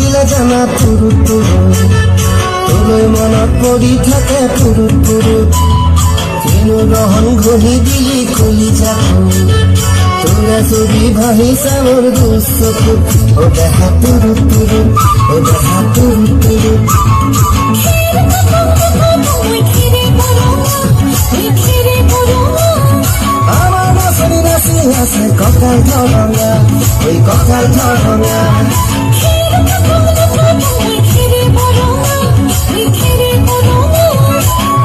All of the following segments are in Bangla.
দিলে জানা তুরু তুরু তোলৈ মনত পৰি থাকে পুরু পুরু কিনো ৰহন ঘঁহি দিলি কলি যাকো তোৰে ছবি ভাহিছে মোৰ দুচকু ও দেহা তুরু তুরু ও দেহা তুরু তুরু আমার নাচনি নাচি আছে কঁকাল ধরঙা ওই কঁকাল ধরঙা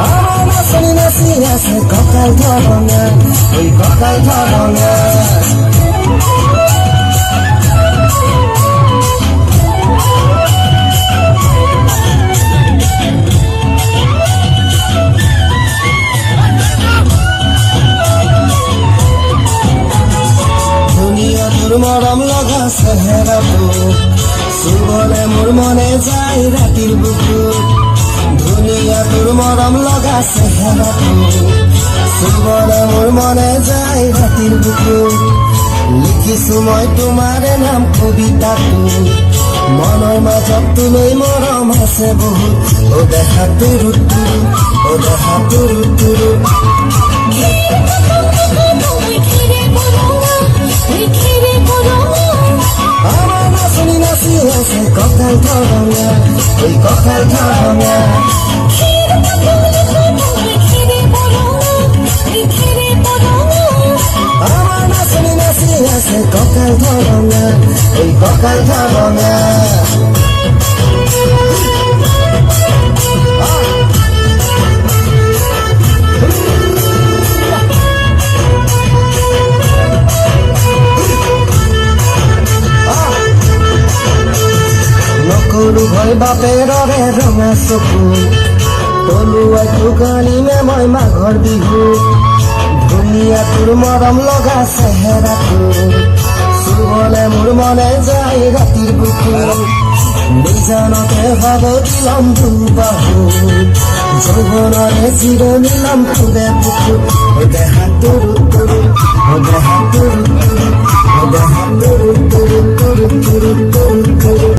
আমার নাচনি নাচি আছে কঁকাল ধরঙা ওই কঁকাল ধরঙা মৰম লগা চেহেৰাটো চুবলে মোৰ মনে যায় ৰাতিৰ বুকুত ধুনীয়া তোৰ মৰম লগা চেহেৰাটো চুবলে মোৰ মনে যায় ৰাতিৰ বুকুত লিখিছো মই তোমাৰে নাম কবিতাটো মনৰ মাজত তুমি মৰম আছে বহুত ও দেহা তুৰু তুৰু ও দেহা তুৰু তুৰু আমার নাচনি নাচি আছে কঁকাল ধরঙা ওই কঁকাল ধরঙা আমার নাচনি নাচি আছে কঁকাল ধরঙা ওই কঁকাল ধরঙা নকৰো ভয় বাপেৰৰে ৰঙা চকু তলুৱাই টোকানিমে মই মাঘৰ বিহু ধুনীয়া তোৰ মৰম লগা চেহেৰাটো চুবলে মোৰ মনে যায় ৰাতিৰ বুকু নিজানতে ভাব দিলম দুবাহু যৌৱনৰে জিৰণি লম তোৰে বুকু ও দেহা তুৰু তুৰু ও দেহা তুৰু তুৰু ও দেহা তুৰু তুৰু তুৰু তুৰু তুৰু তুৰু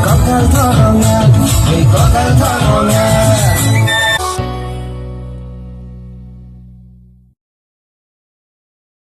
কঁকাল ধরঙা ওই কঁকাল ধরঙা